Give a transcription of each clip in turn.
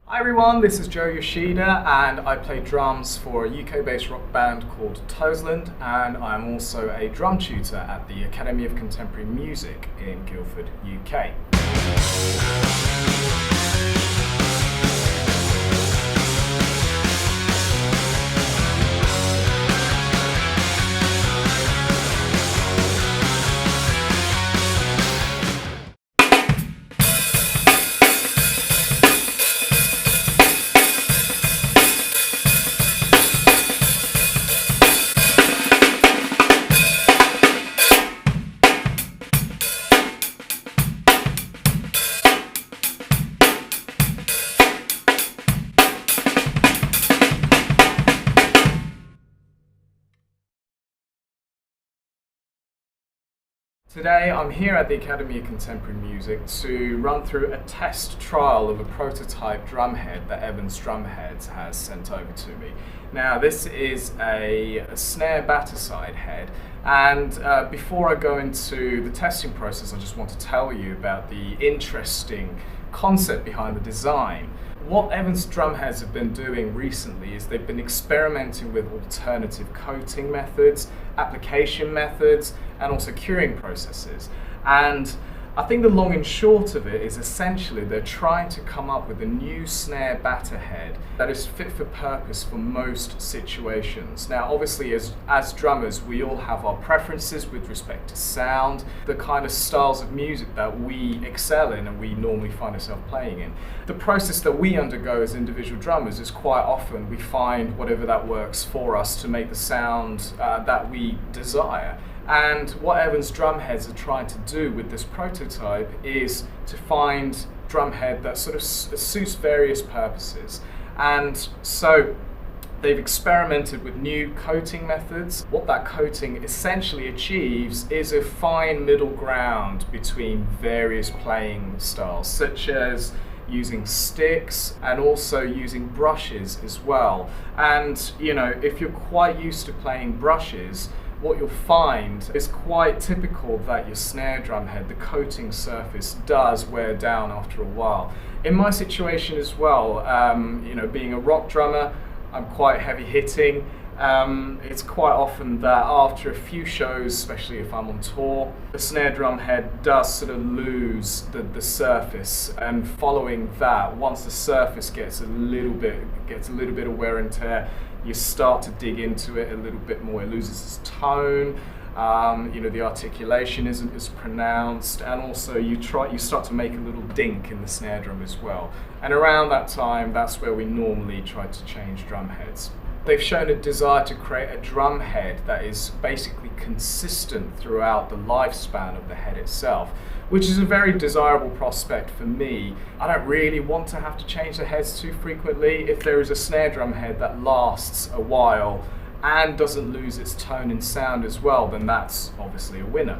Hi everyone, this is Joe Yoshida and I play drums for a UK-based rock band called Toesland, and I'm also a drum tutor at the Academy of Contemporary Music in Guildford, UK. Today I'm here at the Academy of Contemporary Music to run through a test trial of a prototype drumhead that Evans Drumheads has sent over to me. Now this is a snare batter side head, and before I go into the testing process I just want to tell you about the interesting concept behind the design. What Evans Drumheads have been doing recently is they've been experimenting with alternative coating methods, application methods, and also curing processes. And I think the long and short of it is essentially they're trying to come up with a new snare batter head that is fit for purpose for most situations. Now obviously as drummers we all have our preferences with respect to sound, the kind of styles of music that we excel in and we normally find ourselves playing in. The process that we undergo as individual drummers is quite often we find whatever that works for us to make the sound that we desire. And what Evans Drumheads are trying to do with this prototype is to find drumhead that sort of suits various purposes. And so they've experimented with new coating methods. What that coating essentially achieves is a fine middle ground between various playing styles, such as using sticks and also using brushes as well. And you know, if you're quite used to playing brushes, what you'll find is quite typical that your snare drum head, the coating surface, does wear down after a while. In my situation as well, you know, being a rock drummer, I'm quite heavy hitting. It's quite often that after a few shows, especially if I'm on tour, the snare drum head does sort of lose the surface, and following that, once the surface gets a little bit of wear and tear, you start to dig into it a little bit more. It loses its tone. You know, the articulation isn't as pronounced, and also you start to make a little dink in the snare drum as well. And around that time, that's where we normally try to change drum heads. They've shown a desire to create a drum head that is basically consistent throughout the lifespan of the head itself, which is a very desirable prospect for me. I don't really want to have to change the heads too frequently. If there is a snare drum head that lasts a while and doesn't lose its tone and sound as well, then that's obviously a winner.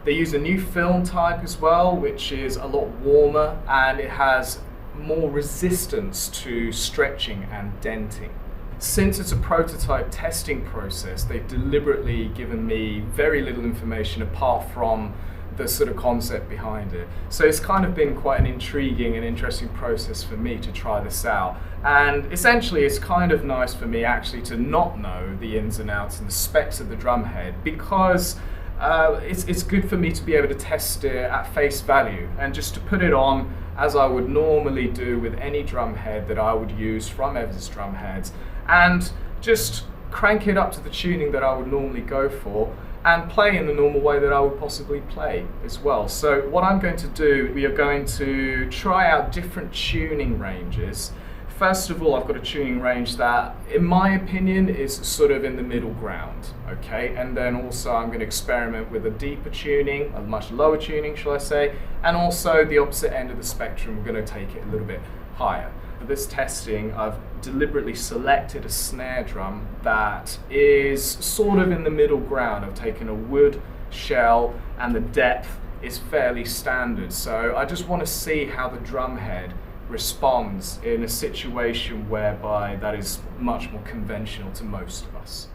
They use a new film type as well, which is a lot warmer and it has more resistance to stretching and denting. Since it's a prototype testing process, they've deliberately given me very little information apart from the sort of concept behind it. So it's kind of been quite an intriguing and interesting process for me to try this out. And essentially it's kind of nice for me actually to not know the ins and outs and the specs of the drum head, because it's good for me to be able to test it at face value and just to put it on as I would normally do with any drum head that I would use from Evans Drumheads, and just crank it up to the tuning that I would normally go for and play in the normal way that I would possibly play as well. So what I'm going to do, we are going to try out different tuning ranges. First of all, I've got a tuning range that, in my opinion, is sort of in the middle ground, okay? And then also I'm going to experiment with a deeper tuning, a much lower tuning, shall I say, and also the opposite end of the spectrum, we're going to take it a little bit higher. For this testing, I've deliberately selected a snare drum that is sort of in the middle ground. I've taken a wood shell and the depth is fairly standard. So I just want to see how the drum head responds in a situation whereby that is much more conventional to most of us.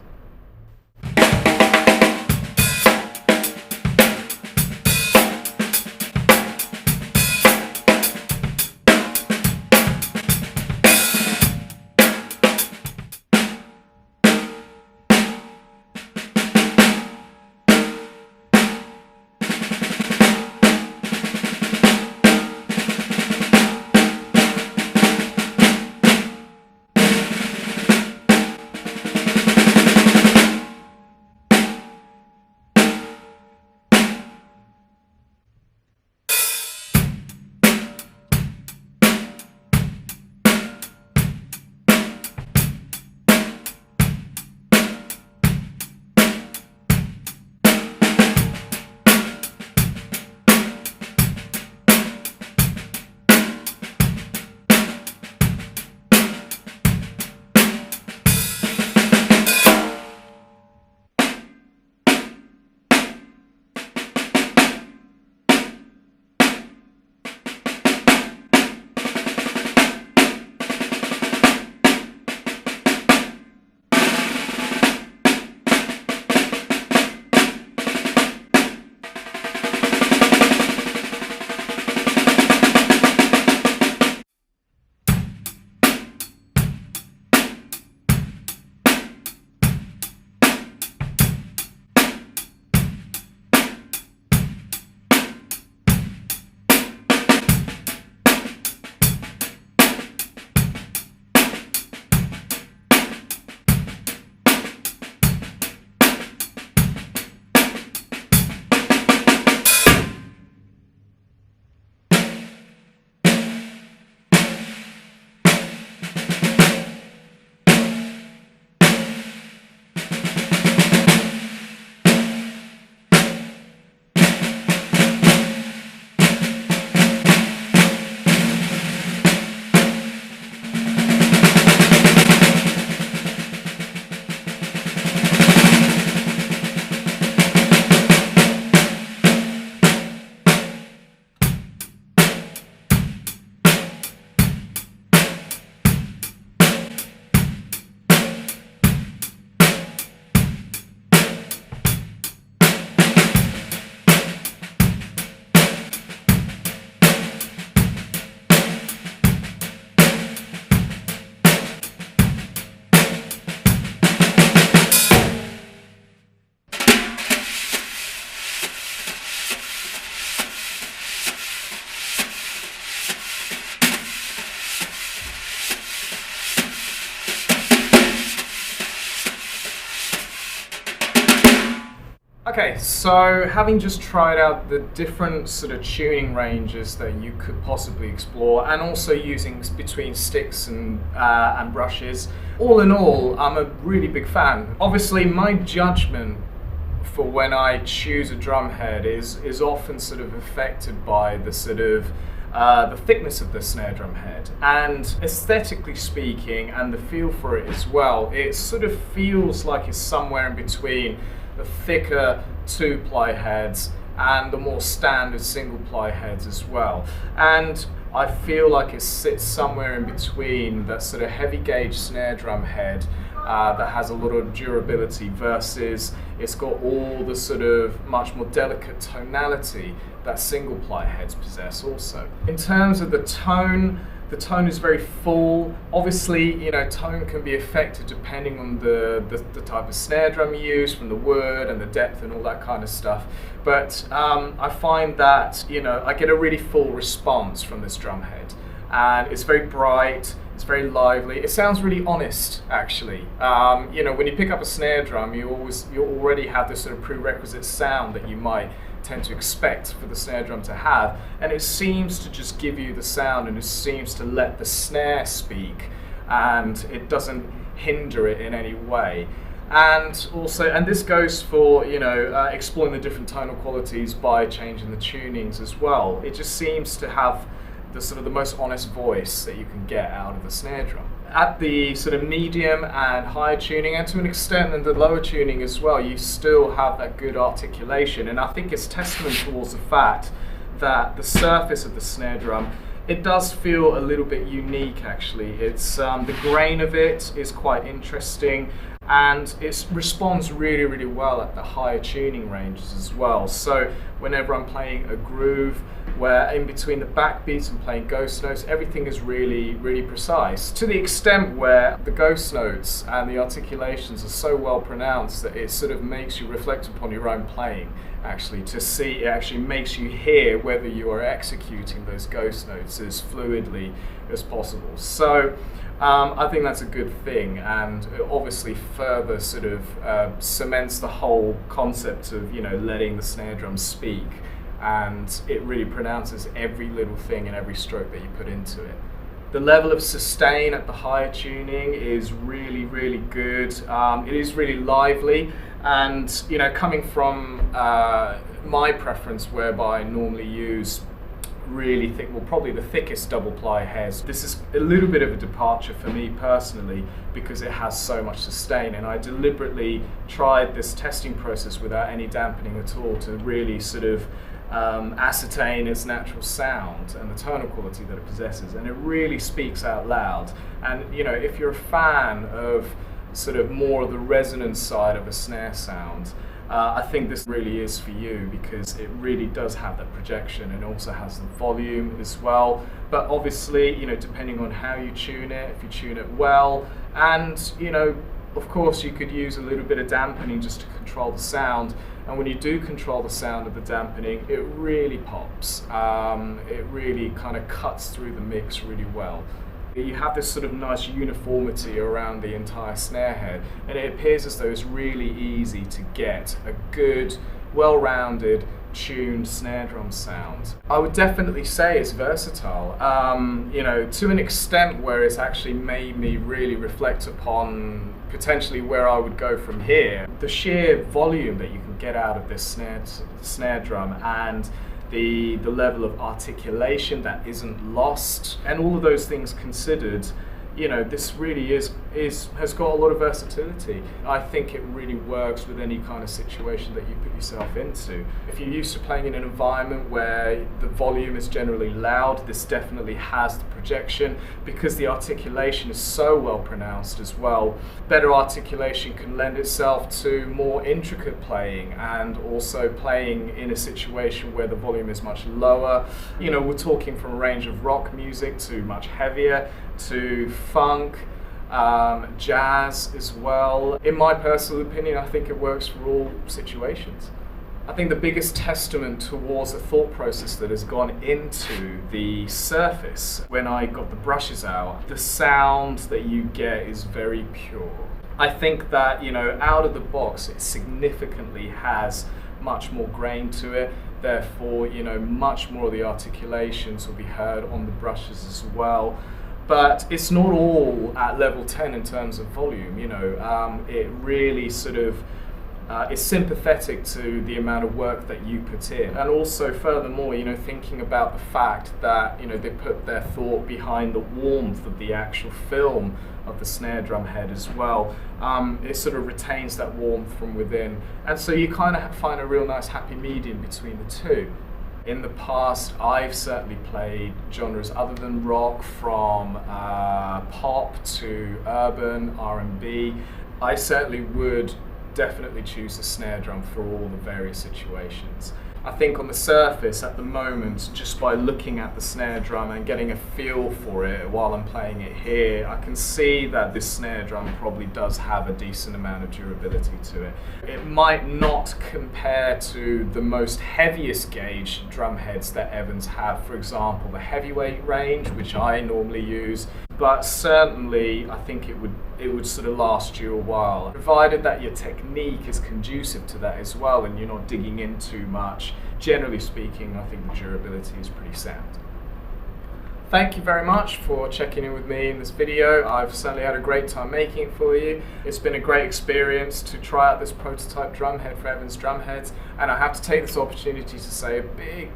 Okay, so having just tried out the different sort of tuning ranges that you could possibly explore, and also using between sticks and brushes, all in all, I'm a really big fan. Obviously, my judgment for when I choose a drum head is often sort of affected by the sort of the thickness of the snare drum head, and aesthetically speaking, and the feel for it as well, it sort of feels like it's somewhere in between the thicker 2-ply heads and the more standard single-ply heads as well. And I feel like it sits somewhere in between that sort of heavy gauge snare drum head that has a lot of durability versus it's got all the sort of much more delicate tonality that single-ply heads possess also. In terms of the tone is very full. Obviously, you know, tone can be affected depending on the type of snare drum you use, from the wood and the depth and all that kind of stuff. But I find that, you know, I get a really full response from this drum head, and it's very bright. It's very lively. It sounds really honest, actually. You know, when you pick up a snare drum, you already have this sort of prerequisite sound that you might tend to expect for the snare drum to have, and it seems to just give you the sound, and it seems to let the snare speak, and it doesn't hinder it in any way. And also, and this goes for, you know, exploring the different tonal qualities by changing the tunings as well. It just seems to have the sort of the most honest voice that you can get out of the snare drum. At the sort of medium and higher tuning, and to an extent in the lower tuning as well, you still have that good articulation. And I think it's testament towards the fact that the surface of the snare drum, it does feel a little bit unique actually. It's the grain of it is quite interesting, and it responds really, really well at the higher tuning ranges as well. So whenever I'm playing a groove where in between the backbeats I'm playing ghost notes, everything is really, really precise, to the extent where the ghost notes and the articulations are so well pronounced that it sort of makes you reflect upon your own playing, actually, to see, it actually makes you hear whether you are executing those ghost notes as fluidly as possible. So I think that's a good thing, and it obviously further sort of cements the whole concept of, you know, letting the snare drum speak, and it really pronounces every little thing and every stroke that you put into it. The level of sustain at the higher tuning is really, really good. It is really lively, and, you know, coming from my preference, whereby I normally use really thick, well, probably the thickest double ply heads, this is a little bit of a departure for me personally because it has so much sustain, and I deliberately tried this testing process without any dampening at all to really sort of ascertain its natural sound and the tonal quality that it possesses, and it really speaks out loud. And, you know, if you're a fan of sort of more of the resonance side of a snare sound, I think this really is for you, because it really does have that projection and also has the volume as well. But obviously, you know, depending on how you tune it, if you tune it well, and, you know, of course you could use a little bit of dampening just to control the sound. And when you do control the sound of the dampening, it really pops. It really kind of cuts through the mix really well. You have this sort of nice uniformity around the entire snare head, and it appears as though it's really easy to get a good, well-rounded, tuned snare drum sound. I would definitely say it's versatile, you know, to an extent where it's actually made me really reflect upon potentially where I would go from here. The sheer volume that you can get out of this snare drum, and the level of articulation that isn't lost, and all of those things considered, you know, this really has got a lot of versatility. I think it really works with any kind of situation that you put yourself into. If you're used to playing in an environment where the volume is generally loud, this definitely has the projection, because the articulation is so well pronounced as well. Better articulation can lend itself to more intricate playing, and also playing in a situation where the volume is much lower. You know, we're talking from a range of rock music to much heavier, to funk, jazz as well. In my personal opinion, I think it works for all situations. I think the biggest testament towards the thought process that has gone into the surface when I got the brushes out, the sound that you get is very pure. I think that, you know, out of the box, it significantly has much more grain to it. Therefore, much more of the articulations will be heard on the brushes as well. But it's not all at level 10 in terms of volume. It really sort of is sympathetic to the amount of work that you put in. And also, furthermore, thinking about the fact that they put their thought behind the warmth of the actual film of the snare drum head as well. It sort of retains that warmth from within, and so you kind of find a real nice happy medium between the two. In the past, I've certainly played genres other than rock, from pop to urban, R&B. I certainly would definitely choose a snare drum for all the various situations. I think on the surface at the moment, just by looking at the snare drum and getting a feel for it while I'm playing it here, I can see that this snare drum probably does have a decent amount of durability to it. It might not compare to the most heaviest gauge drum heads that Evans have, for example the heavyweight range, which I normally use, but certainly I think it would sort of last you a while, provided that your technique is conducive to that as well and you're not digging in too much. Generally speaking, I think the durability is pretty sound. Thank you very much for checking in with me in this video. I've certainly had a great time making it for you. It's been a great experience to try out this prototype drum head for Evans Drumheads, and I have to take this opportunity to say a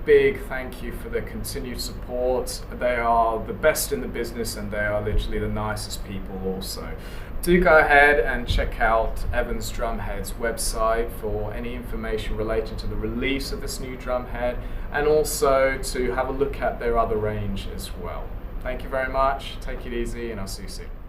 big thank you for their continued support. They are the best in the business and they are literally the nicest people also. Do go ahead and check out Evans Drumhead's website for any information relating to the release of this new drum head, and also to have a look at their other range as well. Thank you very much, take it easy, and I'll see you soon.